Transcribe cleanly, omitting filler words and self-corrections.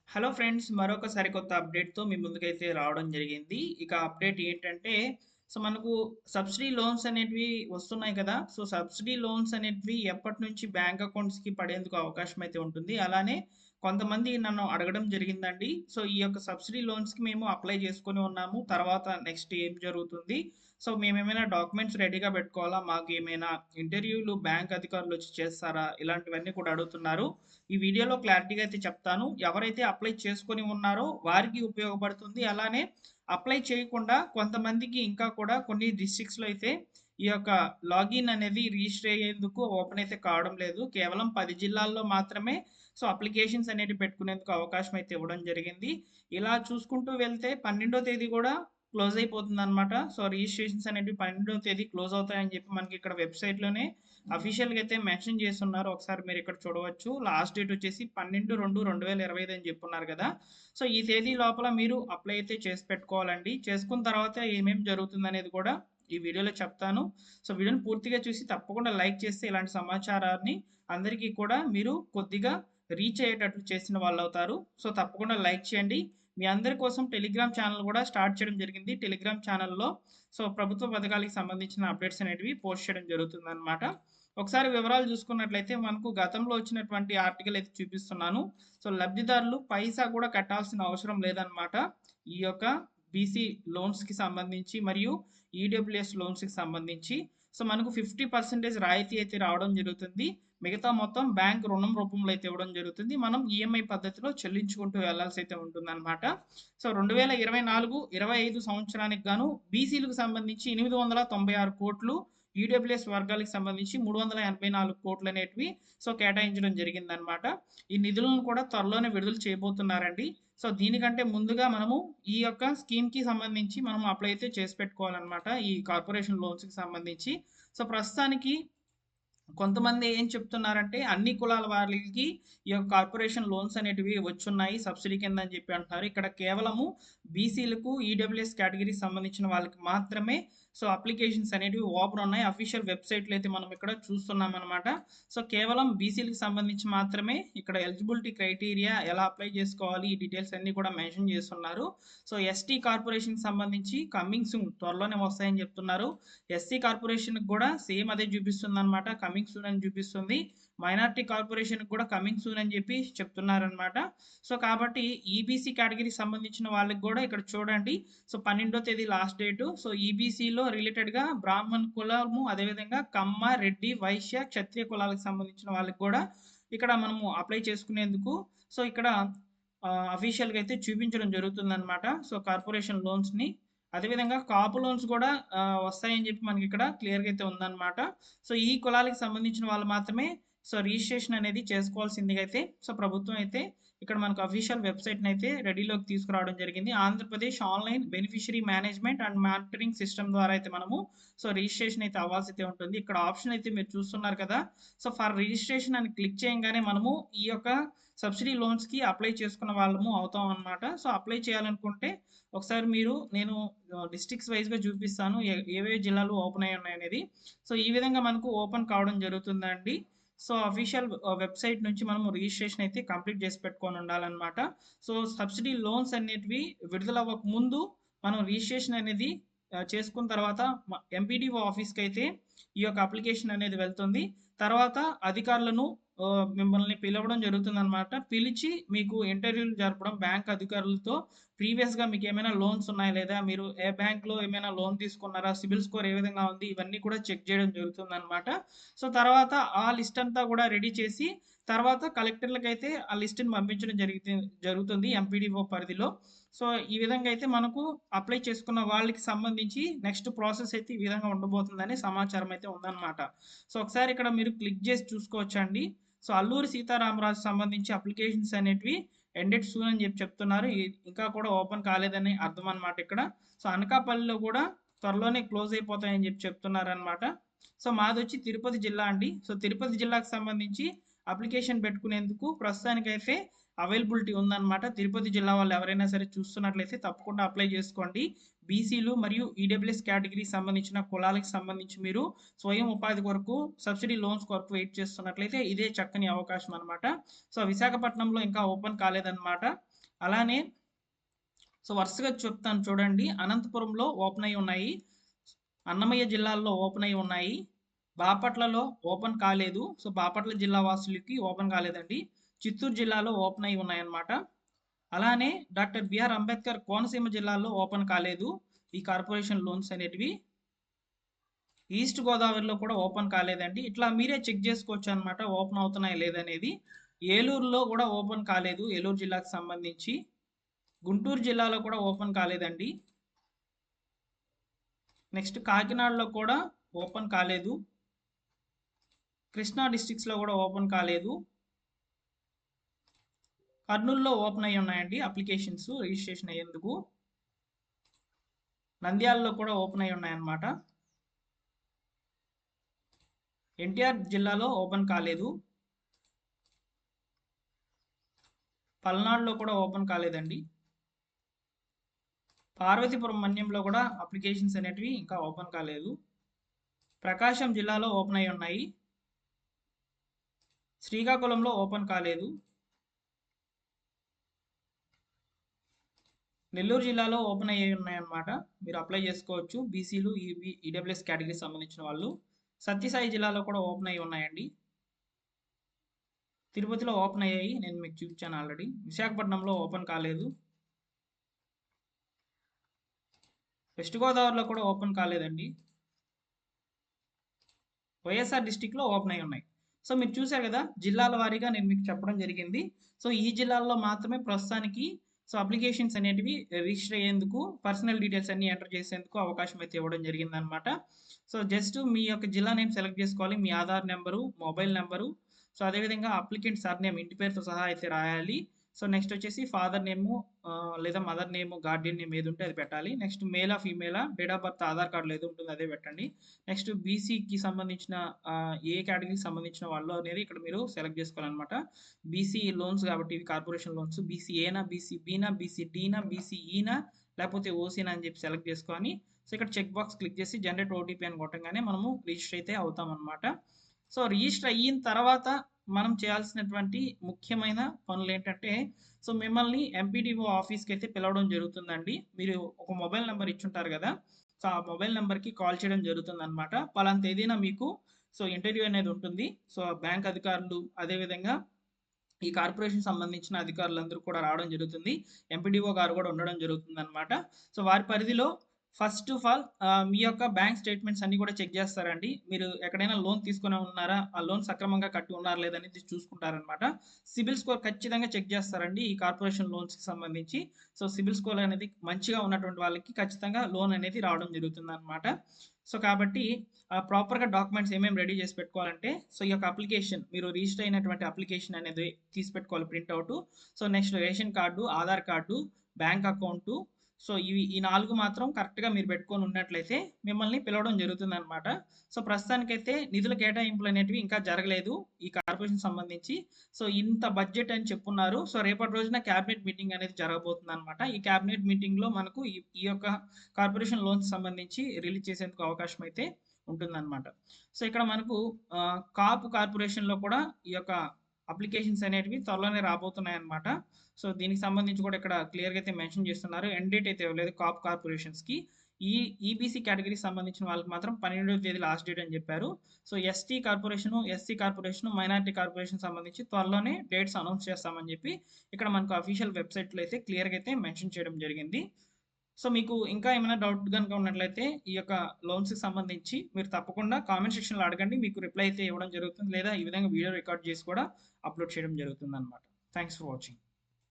Hello friends, మరొక సరికొత్త అప్డేట్‌తో మీ ముందుకైతే రావడం జరిగింది. ఇక అప్డేట్ ఏంటంటే, మనకు సబ్సిడీ లోన్స్ అనేటివి వస్తున్నాయి కదా! సబ్సిడీ లోన్స్ అనేటివి ఎప్పటినుంచి బ్యాంక్ అకౌంట్స్‌కి పడేందుకు అవకాశం అయితే ఉంటుంది. అలానే కొంతమంది నన్ను అడగడం జరిగిందండి. ఈ యొక్క సబ్సిడీ లోన్స్‌కి మేము అప్లై చేసుకొని ఉన్నాము. తర్వాత నెక్స్ట్ ఏం జరుగుతుంది? మేమేమైనా డాక్యుమెంట్స్ రెడీగా పెట్టుకోవాలా? మాకు ఏమైనా ఇంటర్వ్యూలు బ్యాంక్ అధికారులు వచ్చి చేస్తారా? ఇలాంటివన్నీ కూడా అడుగుతున్నారు. ఈ వీడియోలో క్లారిటీగా అయితే చెప్తాను. ఎవరైతే అప్లై చేసుకొని ఉన్నారో వారికి ఉపయోగపడుతుంది. అలానే అప్లై చేయకుండా కొంతమందికి ఇంకా కూడా కొన్ని డిస్ట్రిక్ట్స్‌లో అయితే ఈ యొక్క లాగిన్ అనేది రిజిస్టర్ అయ్యేందుకు ఓపెన్ అయితే కావడం లేదు. కేవలం 10 జిల్లాల్లో మాత్రమే అప్లికేషన్స్ అనేటివి పెట్టుకునేందుకు అవకాశం అయితే ఇవ్వడం జరిగింది. ఇలా చూసుకుంటూ వెళ్తే 12వ తేదీ కూడా క్లోజ్ అయిపోతుందనమాట. రిజిస్ట్రేషన్స్ అనేటివి 12వ తేదీ క్లోజ్ అవుతాయని చెప్పి మనకి ఇక్కడ వెబ్‌సైట్‌లోనే అఫీషియల్‌గా అయితే మెన్షన్ చేసున్నారు. ఒకసారి మీరు ఇక్కడ చూడవచ్చు. లాస్ట్ డేట్ వచ్చేసి 12/2/2025 అని చెప్పున్నారు కదా! ఈ తేదీ లోపల మీరు అప్లై అయితే చేసి పెట్టుకోవాలండి. చేసుకున్న తర్వాత ఏమేం జరుగుతుందనేది కూడా ఈ వీడియోలో చెప్తాను. వీడియోని పూర్తిగా చూసి తప్పకుండా లైక్ చేస్తే ఇలాంటి సమాచారాన్ని అందరికీ కూడా మీరు కొద్దిగా రీచ్ అయ్యేటట్లు చేసిన వాళ్ళవుతారు. తప్పకుండా లైక్ చేయండి. మీ అందరి కోసం టెలిగ్రామ్ ఛానల్ కూడా స్టార్ట్ చేయడం జరిగింది. టెలిగ్రామ్ ఛానల్‌లో ప్రభుత్వ పథకాలకు సంబంధించిన అప్డేట్స్ అనేటివి పోస్ట్ చేయడం జరుగుతుందనమాట. ఒకసారి వివరాలు చూసుకున్నట్లయితే మనకు గతంలో వచ్చినటువంటి ఆర్టికల్ అయితే చూపిస్తున్నాను. లబ్ధిదారులు పైసా కూడా కట్టాల్సిన అవసరం లేదనమాట. ఈ యొక్క బీసీ లోన్స్‌కి సంబంధించి మరియు ఈడబ్ల్యూఎస్ లోన్స్‌కి సంబంధించి. మనకు 50% రాయితీ అయితే రావడం జరుగుతుంది. మిగతా మొత్తం బ్యాంక్ రుణం రూపంలో అయితే ఇవ్వడం జరుగుతుంది. మనం ఈఎంఐ పద్ధతిలో చెల్లించుకుంటూ వెళ్ళాల్సి అయితే ఉంటుందన్నమాట. 2024, 25 సంవత్సరానికి గాను బీసీలకు సంబంధించి 896 కోట్లు, ఈడబ్ల్యూఎస్ వర్గాలకు సంబంధించి 384 కోట్లు అనేటివి కేటాయించడం జరిగిందనమాట. ఈ నిధులను కూడా త్వరలోనే విడుదల చేయబోతున్నారండి. దీనికంటే ముందుగా మనము ఈ యొక్క స్కీమ్‌కి సంబంధించి మనం అప్లై అయితే చేసి పెట్టుకోవాలనమాట. ఈ కార్పొరేషన్ లోన్స్‌కి సంబంధించి. ప్రస్తుతానికి కొంతమంది ఏం చెప్తున్నారంటే అన్ని కులాల వాళ్ళకి ఈ యొక్క కార్పొరేషన్ లోన్స్ అనేటివి వచ్చున్నాయి సబ్సిడీ కింద అని చెప్పి అంటున్నారు. ఇక్కడ కేవలము బీసీలకు ఈడబ్ల్యూఎస్ కేటగిరీకి సంబంధించిన వాళ్ళకి మాత్రమే అప్లికేషన్స్ అనేటివి ఓపెన్ ఉన్నాయి. అఫీషియల్ వెబ్‌సైట్‌లో అయితే మనం ఇక్కడ చూస్తున్నామనమాట. కేవలం బీసీలకు సంబంధించి మాత్రమే ఇక్కడ ఎలిజిబిలిటీ క్రైటీరియా ఎలా అప్లై చేసుకోవాలి ఈ డీటెయిల్స్ అన్నీ కూడా మెన్షన్ చేస్తున్నారు. ఎస్టీ కార్పొరేషన్‌కి సంబంధించి కమింగ్ సూన్ త్వరలోనే వస్తాయని చెప్తున్నారు. ఎస్సీ కార్పొరేషన్‌కి కూడా సేమ్ అదే చూపిస్తుందనమాట. కమింగ్ సూన్ అని చూపిస్తుంది. మైనారిటీ కార్పొరేషన్‌కి కూడా కమింగ్ సూన్ అని చెప్పి చెప్తున్నారనమాట. కాబట్టి ఈబీసీ కేటగిరీకి సంబంధించిన వాళ్ళకి కూడా ఇక్కడ చూడండి. 12వ తేదీ లాస్ట్ డేటు. ఈబీసీలో రిలేటెడ్‌గా బ్రాహ్మణ్ కులము, అదేవిధంగా కమ్మ, రెడ్డి, వైశ్య, క్షత్రియ కులాలకు సంబంధించిన వాళ్ళకి కూడా ఇక్కడ మనము అప్లై చేసుకునేందుకు ఇక్కడ అఫీషియల్‌గా అయితే చూపించడం జరుగుతుందనమాట. కార్పొరేషన్ లోన్స్‌ని. అదేవిధంగా కాపు లోన్స్ కూడా వస్తాయని చెప్పి మనకి ఇక్కడ క్లియర్‌గా అయితే ఉందనమాట. ఈ కులాలకు సంబంధించిన వాళ్ళు మాత్రమే రిజిస్ట్రేషన్ అనేది చేసుకోవాల్సిందిగా అయితే ప్రభుత్వం అయితే ఇక్కడ మనకు అఫీషియల్ వెబ్‌సైట్‌ని అయితే రెడీలోకి తీసుకురావడం జరిగింది. Andhra Pradesh online beneficiary management and monitoring system ద్వారా అయితే మనము రిజిస్ట్రేషన్ అయితే అవ్వాల్సి అయితే ఉంటుంది. ఇక్కడ ఆప్షన్ అయితే మీరు చూస్తున్నారు కదా! ఫర్ రిజిస్ట్రేషన్ అని క్లిక్ చేయంగానే మనము ఈ యొక్క సబ్సిడీ లోన్స్‌కి అప్లై చేసుకున్న వాళ్ళము అవుతాం అనమాట. అప్లై చేయాలనుకుంటే ఒకసారి నేను డిస్ట్రిక్ట్స్ వైస్‌గా చూపిస్తాను. ఏవే జిల్లాలు ఓపెన్ అయ్యి ఉన్నాయనేది. ఈ విధంగా మనకు ఓపెన్ కావడం జరుగుతుందండి. అఫీషియల్ వెబ్‌సైట్ నుంచి మనము రిజిస్ట్రేషన్ అయితే కంప్లీట్ చేసి పెట్టుకొని ఉండాలనమాట. సబ్సిడీ లోన్స్ అనేటివి విడుదల అవ్వక ముందు మనం రిజిస్ట్రేషన్ అనేది చేసుకున్న తర్వాత ఎంపీడీఓ ఆఫీస్‌కైతే ఈ యొక్క అప్లికేషన్ అనేది వెళ్తుంది. తర్వాత అధికారులను మిమ్మల్ని పిలవడం జరుగుతుందనమాట. పిలిచి మీకు ఇంటర్వ్యూలు జరపడం బ్యాంక్ అధికారులతో ప్రీవియస్‌గా మీకేమైనా లోన్స్ ఉన్నాయా? లేదా మీరు ఏ బ్యాంక్‌లో ఏమైనా లోన్ తీసుకున్నారా? సిబిల్ స్కోర్ ఏ విధంగా ఉంది? ఇవన్నీ కూడా చెక్ చేయడం జరుగుతుందనమాట. తర్వాత ఆ లిస్ట్ అంతా కూడా రెడీ చేసి తర్వాత కలెక్టర్‌లకైతే ఆ లిస్ట్‌ని పంపించడం జరుగుతుంది ఎంపీడీఓ పరిధిలో. ఈ విధంగా అయితే మనకు అప్లై చేసుకున్న వాళ్ళకి సంబంధించి నెక్స్ట్ ప్రాసెస్ అయితే ఈ విధంగా ఉండబోతుందని సమాచారం అయితే ఉందన్నమాట. ఒకసారి ఇక్కడ మీరు క్లిక్ చేసి చూసుకోవచ్చండి. అల్లూరి సీతారామరాజు సంబంధించి అప్లికేషన్స్ అనేటివి ఎండెడ్ సూన్ అని చెప్పి చెప్తున్నారు. ఇంకా కూడా ఓపెన్ కాలేదని అర్థం అనమాట ఇక్కడ. అనకాపల్లిలో కూడా త్వరలోనే క్లోజ్ అయిపోతాయని చెప్పి చెప్తున్నారనమాట. మాదొచ్చి తిరుపతి జిల్లా అండి. తిరుపతి జిల్లాకు సంబంధించి అప్లికేషన్ పెట్టుకునేందుకు ప్రస్తుతానికైతే అవైలబిలిటీ ఉందన్నమాట. తిరుపతి జిల్లా వాళ్ళు ఎవరైనా సరే చూస్తున్నట్లయితే తప్పకుండా అప్లై చేసుకోండి. బీసీలు మరియు ఈడబ్ల్యూఎస్ కేటగిరీకి సంబంధించిన కులాలకు సంబంధించి మీరు స్వయం ఉపాధి కొరకు సబ్సిడీ లోన్స్ కొరకు వెయిట్ చేస్తున్నట్లయితే ఇదే చక్కని అవకాశం అనమాట. విశాఖపట్నంలో ఇంకా ఓపెన్ కాలేదన్నమాట. అలానే సో వరుసగా చెప్తాను చూడండి. అనంతపురంలో ఓపెన్ అయి ఉన్నాయి. అన్నమయ్య జిల్లాల్లో ఓపెన్ అయి ఉన్నాయి. బాపట్లలో ఓపెన్ కాలేదు. సో బాపట్ల జిల్లా వాసులకి ఓపెన్ కాలేదండి. చిత్తూరు జిల్లాలో ఓపెన్ అయి ఉన్నాయన్నమాట. అలానే డాక్టర్ బిఆర్ అంబేద్కర్ కోనసీమ జిల్లాలో ఓపెన్ కాలేదు ఈ కార్పొరేషన్ లోన్స్ అనేటివి. ఈస్ట్ గోదావరిలో కూడా ఓపెన్ కాలేదండి. ఇట్లా మీరే చెక్ చేసుకోవచ్చు అనమాట ఓపెన్ అవుతున్నాయి లేదనేది. ఏలూరులో కూడా ఓపెన్ కాలేదు, ఏలూరు జిల్లాకు సంబంధించి. గుంటూరు జిల్లాలో కూడా ఓపెన్ కాలేదండి. నెక్స్ట్ కాకినాడలో కూడా ఓపెన్ కాలేదు. కృష్ణా డిస్ట్రిక్ట్స్లో కూడా ఓపెన్ కాలేదు. కర్నూలులో ఓపెన్ అయి ఉన్నాయండి అప్లికేషన్స్ రిజిస్ట్రేషన్ అయ్యేందుకు. నంద్యాలలో కూడా ఓపెన్ అయి ఉన్నాయన్నమాట. ఎన్టీఆర్ జిల్లాలో ఓపెన్ కాలేదు. పల్నాడులో కూడా ఓపెన్ కాలేదండి. పార్వతీపురం మన్యంలో కూడా అప్లికేషన్స్ అనేటివి ఇంకా ఓపెన్ కాలేదు. ప్రకాశం జిల్లాలో ఓపెన్ అయి ఉన్నాయి. శ్రీకాకుళంలో ఓపెన్ కాలేదు. నెల్లూరు జిల్లాలో ఓపెన్ అయ్యి ఉన్నాయన్నమాట. మీరు అప్లై చేసుకోవచ్చు బీసీలు, ఈడబ్ల్యూఎస్ కేటగిరీకి సంబంధించిన వాళ్ళు. సత్యసాయి జిల్లాలో కూడా ఓపెన్ అయ్యి ఉన్నాయండి. తిరుపతిలో ఓపెన్ అయ్యాయి, నేను మీకు చూపించాను ఆల్రెడీ. విశాఖపట్నంలో ఓపెన్ కాలేదు. వెస్ట్ గోదావరిలో కూడా ఓపెన్ కాలేదండి. వైఎస్ఆర్ డిస్టిక్లో ఓపెన్ అయి ఉన్నాయి. సో మీరు చూసారు కదా, జిల్లాల వారీగా నేను మీకు చెప్పడం జరిగింది. సో ఈ జిల్లాల్లో మాత్రమే ప్రస్తుతానికి సో అప్లికేషన్స్ అనేటివి రిజిస్టర్ అయ్యేందుకు, పర్సనల్ డీటెయిల్స్ అన్ని ఎంటర్ చేసేందుకు అవకాశం అయితే ఇవ్వడం జరిగిందనమాట. సో జస్ట్ మీ యొక్క జిల్లా నేమ్ సెలెక్ట్ చేసుకోవాలి, మీ Aadhaar number, mobile number, so అదేవిధంగా అప్లికెంట్ సర్ నేమ్ ఇంటి పేరుతో సహా అయితే రాయాలి. సో నెక్స్ట్ వచ్చేసి ఫాదర్ నేము లేదా మదర్ నేమ్, గార్డియన్ నేమ్ ఏది ఉంటే అది పెట్టాలి. నెక్స్ట్ మేలా ఫీమేలా, డేట్ ఆఫ్ బర్త్ ఆధార్ కార్డులో ఏది ఉంటుందో అదే పెట్టండి. నెక్స్ట్ బీసీకి సంబంధించిన ఏ కేటగిరీకి సంబంధించిన వాళ్ళు అనేది ఇక్కడ మీరు సెలెక్ట్ చేసుకోవాలన్నమాట. బీసీ లోన్స్ కాబట్టి ఇవి కార్పొరేషన్ లోన్స్. బీసీ ఏనా, బీసీ బీనా, బీసీ డీనా, బీసీ ఈనా, లేకపోతే ఓసీనా అని చెప్పి సెలెక్ట్ చేసుకొని సో ఇక్కడ చెక్ బాక్స్ క్లిక్ చేసి జనరేట్ ఓటీపీ అని కొట్టంగానే మనము రిజిస్టర్ అయితే అవుతాం అనమాట. సో రిజిస్టర్ అయిన తర్వాత మనం చేయాల్సినటువంటి ముఖ్యమైన పనులు ఏంటంటే, సో మిమ్మల్ని ఎంపీడీఓ ఆఫీస్కి అయితే పిలవడం జరుగుతుందండి. మీరు ఒక మొబైల్ నెంబర్ ఇచ్చుంటారు కదా, సో ఆ మొబైల్ నెంబర్కి కాల్ చేయడం జరుగుతుంది అనమాట. పలానా తేదీన మీకు సో ఇంటర్వ్యూ అనేది ఉంటుంది. సో బ్యాంక్ అధికారులు, అదేవిధంగా ఈ కార్పొరేషన్ సంబంధించిన అధికారులందరూ కూడా రావడం జరుగుతుంది. ఎంపీడీఓ గారు కూడా ఉండడం జరుగుతుంది అనమాట. సో వారి పరిధిలో ఫస్ట్ ఆఫ్ ఆల్ మీ యొక్క బ్యాంక్ స్టేట్మెంట్స్ అన్ని కూడా చెక్ చేస్తారండి. మీరు ఎక్కడైనా లోన్ తీసుకుని ఉన్నారా, ఆ లోన్ సక్రమంగా కట్టి ఉన్నారా లేదనేది చూసుకుంటారనమాట. సిబిల్ స్కోర్ ఖచ్చితంగా చెక్ చేస్తారండి ఈ కార్పొరేషన్ లోన్స్కి సంబంధించి. సో సిబిల్ స్కోర్ అనేది మంచిగా ఉన్నటువంటి వాళ్ళకి ఖచ్చితంగా లోన్ అనేది రావడం జరుగుతుంది అనమాట. సో కాబట్టి ప్రాపర్గా డాక్యుమెంట్స్ ఏమేమి రెడీ చేసి పెట్టుకోవాలంటే, సో ఈ యొక్క అప్లికేషన్, మీరు రిజిస్టర్ అయినటువంటి అప్లికేషన్ అనేది తీసి పెట్టుకోవాలి printout. So next ration card, Aadhaar card, bank account, so ఈ 4 మాత్రం కరెక్ట్గా మీరు పెట్టుకొని ఉన్నట్లయితే మిమ్మల్ని పిలవడం జరుగుతుంది అనమాట. సో ప్రస్తుతానికైతే నిధుల కేటాయింపులు అనేటివి ఇంకా జరగలేదు ఈ కార్పొరేషన్ సంబంధించి. సో ఇంత బడ్జెట్ అని చెప్పున్నారు. సో రేపటి రోజున క్యాబినెట్ మీటింగ్ అనేది జరగబోతుంది అనమాట. ఈ క్యాబినెట్ మీటింగ్లో మనకు ఈ యొక్క కార్పొరేషన్ లోన్స్ సంబంధించి రిలీజ్ చేసేందుకు అవకాశం అయితే ఉంటుందన్నమాట. సో ఇక్కడ మనకు కాపు కార్పొరేషన్లో కూడా ఈ యొక్క అప్లికేషన్స్ అనేటివి త్వరలోనే రాబోతున్నాయి అనమాట. సో దీనికి సంబంధించి కూడా ఇక్కడ క్లియర్గా అయితే మెన్షన్ చేస్తున్నారు. ఎండ్ డేట్ అయితే ఇవ్వలేదు కాప్ కార్పొరేషన్స్కి. ఈ ఈబీసీ కేటగిరీకి సంబంధించిన వాళ్ళకి మాత్రం 12వ తేదీ లాస్ట్ డేట్ అని చెప్పారు. So ST corporation, SC corporation, minority corporation సంబంధించి త్వరలోనే డేట్స్ అనౌన్స్ చేస్తామని చెప్పి ఇక్కడ మనకు అఫీషియల్ వెబ్సైట్లో అయితే క్లియర్గా అయితే మెన్షన్ చేయడం జరిగింది. సో మీకు ఇంకా ఏమైనా డౌట్ కనుక ఉన్నట్లయితే ఈ యొక్క లోన్స్కి సంబంధించి మీరు తప్పకుండా కామెంట్ సెక్షన్లో అడగండి, మీకు రిప్లై అయితే ఇవ్వడం జరుగుతుంది. లేదా ఈ విధంగా వీడియో రికార్డ్ చేసి కూడా అప్లోడ్ చేయడం జరుగుతుంది అనమాట. Thanks for watching.